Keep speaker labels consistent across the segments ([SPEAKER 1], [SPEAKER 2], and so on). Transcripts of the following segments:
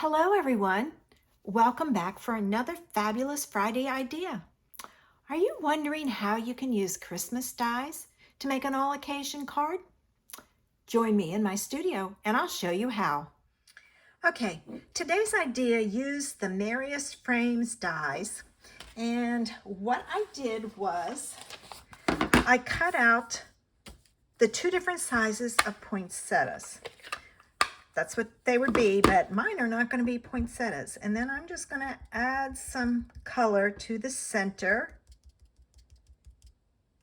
[SPEAKER 1] Hello, everyone. Welcome back for another fabulous Friday idea. Are you wondering how you can use Christmas dies to make an all-occasion card? Join me in my studio and I'll show you how. Okay, today's idea used the Merriest frames dies, and what I did was I cut out the two different sizes of poinsettias. That's what they would be, but mine are not going to be poinsettias. And then I'm just going to add some color to the center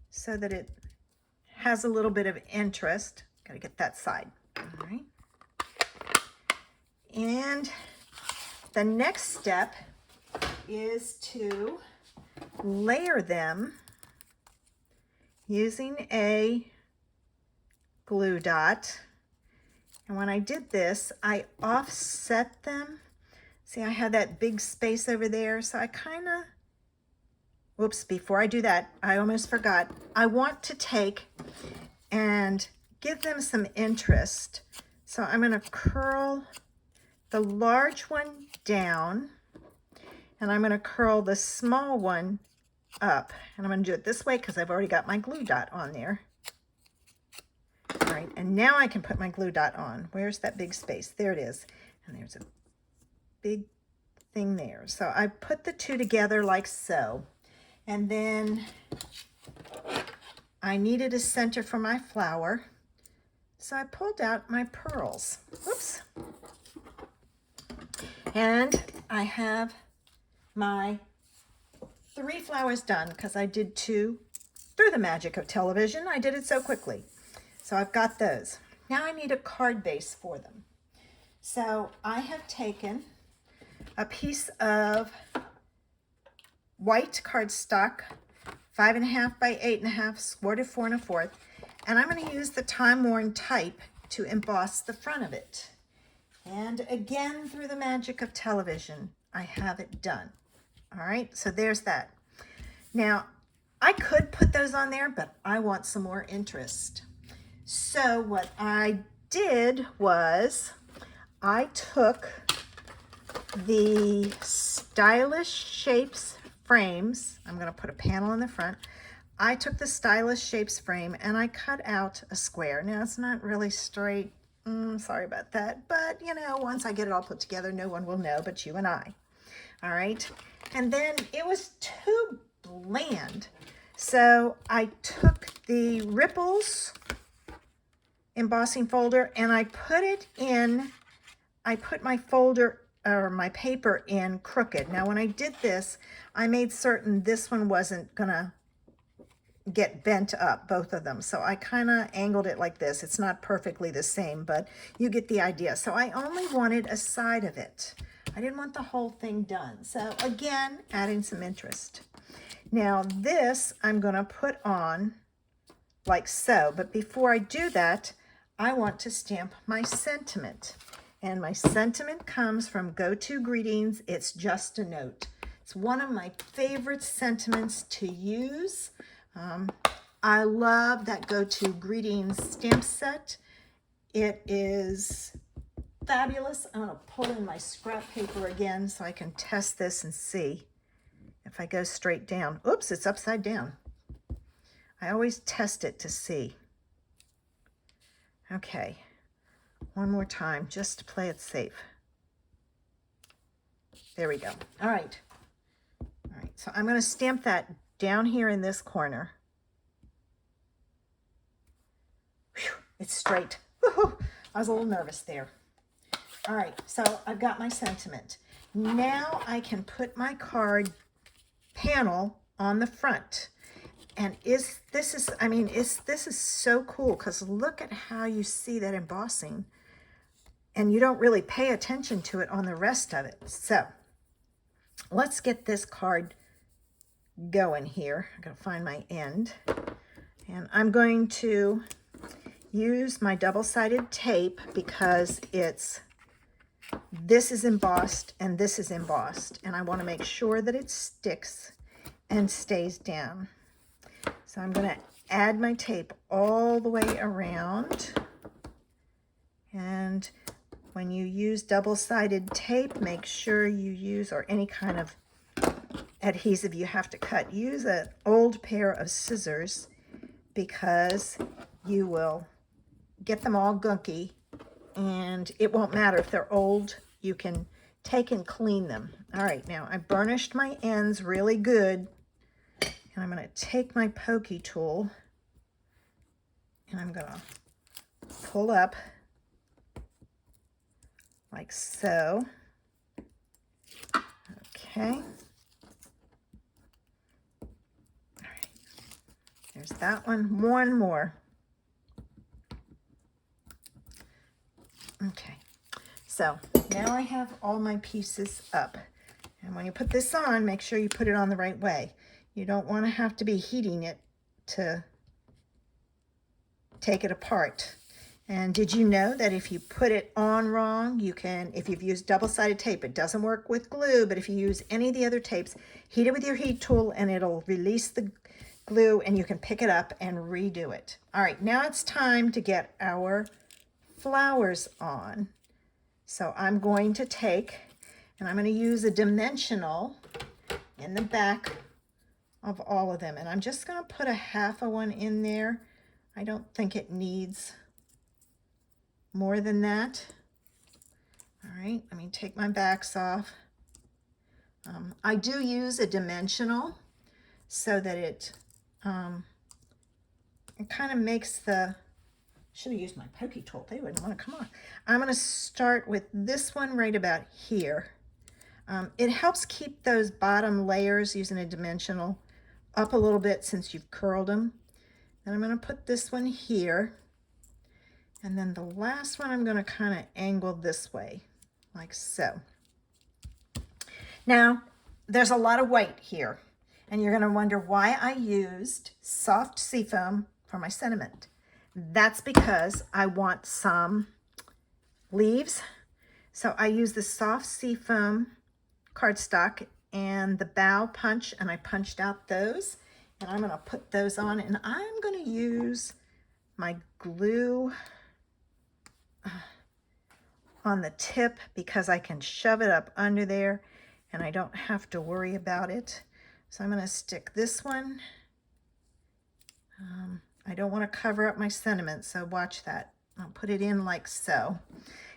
[SPEAKER 1] so that it has a little bit of interest. Got to get that side. All right. And the next step is to layer them using a glue dot. And when I did this, I offset them. See, I had that big space over there, so I kind of, whoops, before I do that, I almost forgot. I want to take and give them some interest. So I'm going to curl the large one down, and I'm going to curl the small one up. And I'm going to do it this way because I've already got my glue dot on there. All right, and now I can put my glue dot on. Where's that big space? There it is. And there's a big thing there. So I put the two together like so. And then I needed a center for my flower. So I pulled out my pearls. Whoops. And I have my 3 flowers done because I did 2 through the magic of television. I did it so quickly. So I've got those. Now I need a card base for them. So I have taken a piece of white cardstock, 5.5 by 8.5, square to 4 1/4, and I'm going to use the time-worn type to emboss the front of it. And again, through the magic of television, I have it done. All right, so there's that. Now, I could put those on there, but I want some more interest. So what I did was I took the Stylish Shapes frames. I'm going to put a panel in the front. I took the Stylish Shapes frame and I cut out a square. Now it's not really straight. Sorry about that. But you know, once I get it all put together, no one will know but you and I. All right. And then it was too bland. So I took the Ripples embossing folder and I put it in, I put my folder or my paper in crooked. Now when I did this, I made certain this one wasn't gonna get bent up, both of them. So I kind of angled it like this. It's not perfectly the same, but you get the idea. So I only wanted a side of it. I didn't want the whole thing done. So again, adding some interest. Now this I'm gonna put on like so, but before I do that, I want to stamp my sentiment. And my sentiment comes from Go To Greetings. It's just a note. It's one of my favorite sentiments to use. I love that Go To Greetings stamp set. It is fabulous. I'm going to pull in my scrap paper again so I can test this and see if I go straight down. Oops, it's upside down. I always test it to see. Okay, one more time just to play it safe. There we go. All right. All right, so I'm going to stamp that down here in this corner. Whew, it's straight. Woo-hoo. I was a little nervous there. All right, so I've got my sentiment. Now I can put my card panel on the front. And this is so cool because look at how you see that embossing and you don't really pay attention to it on the rest of it. So let's get this card going here. I'm going to find my end and I'm going to use my double-sided tape because this is embossed and this is embossed, and I want to make sure that it sticks and stays down. So I'm going to add my tape all the way around, and when you use double-sided tape, make sure you use, or any kind of adhesive you have to cut, use an old pair of scissors, because you will get them all gunky, and it won't matter if they're old. You can take and clean them. All right, now I burnished my ends really good, and I'm going to take my pokey tool and I'm going to pull up like so. Okay. All right. There's that one. One more. Okay. So now I have all my pieces up. And when you put this on, make sure you put it on the right way. You don't want to have to be heating it to take it apart. And did you know that if you put it on wrong, you can, if you've used double-sided tape, it doesn't work with glue, but if you use any of the other tapes, heat it with your heat tool and it'll release the glue and you can pick it up and redo it. All right, now it's time to get our flowers on. So I'm going to take, and I'm going to use a dimensional in the back of all of them. And I'm just going to put a half of one in there. I don't think it needs more than that. All right, let me take my backs off. I do use a dimensional so that it kind of makes the, should have used my pokey tool. They wouldn't want to come on. I'm going to start with this one right about here. It helps keep those bottom layers using a dimensional up a little bit since you've curled them. And I'm going to put this one here. And then the last one I'm going to kind of angle this way, like so. Now, there's a lot of white here, and you're going to wonder why I used soft seafoam for my sentiment. That's because I want some leaves. So I use the soft seafoam cardstock and the bow punch, and I punched out those. And I'm going to put those on, and I'm going to use my glue on the tip because I can shove it up under there and I don't have to worry about it. So I'm going to stick this one. I don't want to cover up my sentiment, so watch that. I'll put it in like so.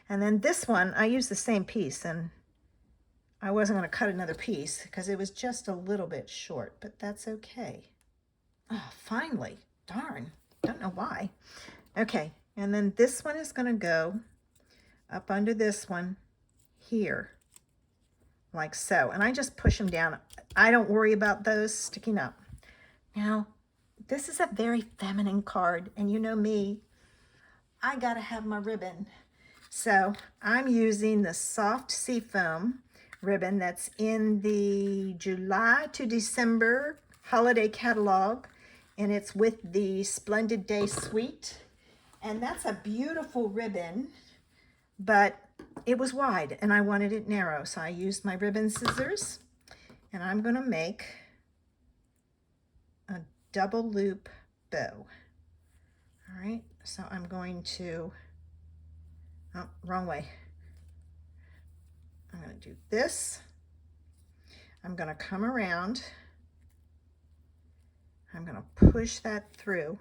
[SPEAKER 1] And then this one, I use the same piece, and I wasn't going to cut another piece because it was just a little bit short, but that's okay. Oh, finally. Darn. Don't know why. Okay, and then this one is going to go up under this one here, like so. And I just push them down. I don't worry about those sticking up. Now, this is a very feminine card, and you know me, I gotta have my ribbon. So I'm using the soft seafoam ribbon that's in the July to December holiday catalog, and it's with the Splendid Day Suite. And that's a beautiful ribbon, but it was wide and I wanted it narrow. So I used my ribbon scissors, and I'm gonna make a double loop bow. All right, so I'm going to, oh, wrong way. I'm gonna do this. I'm gonna come around. I'm gonna push that through.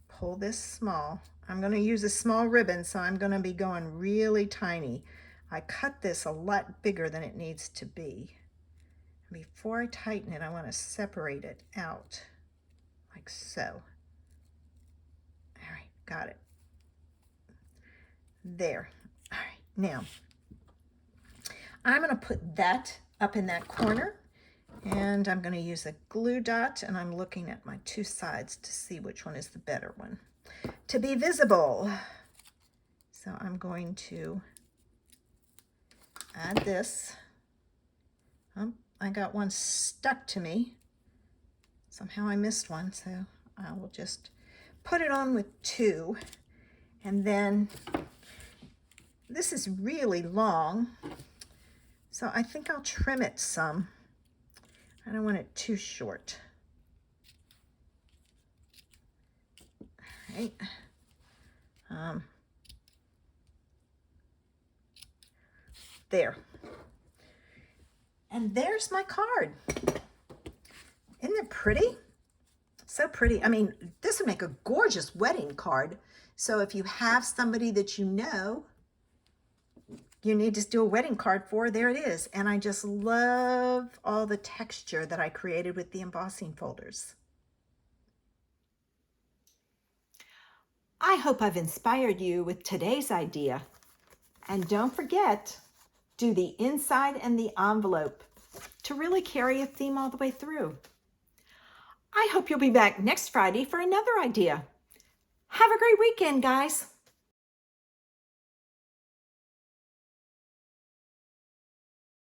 [SPEAKER 1] Pull this small. I'm going to use a small ribbon, so I'm going to be going really tiny. I cut this a lot bigger than it needs to be. Before I tighten it, I want to separate it out like so. All right, got it. There. All right, now I'm going to put that up in that corner, and I'm going to use a glue dot, and I'm looking at my two sides to see which one is the better one to be visible. So I'm going to add this. I got one stuck to me. Somehow I missed one, so I will just put it on with two. And then this is really long, so I think I'll trim it some. I don't want it too short. All right. There. And there's my card. Isn't it pretty? So pretty. I mean, this would make a gorgeous wedding card. So if you have somebody that you know you need to do a wedding card for, there it is. And I just love all the texture that I created with the embossing folders. I hope I've inspired you with today's idea. And don't forget, do the inside and the envelope to really carry a theme all the way through. I hope you'll be back next Friday for another idea. Have a great weekend, guys.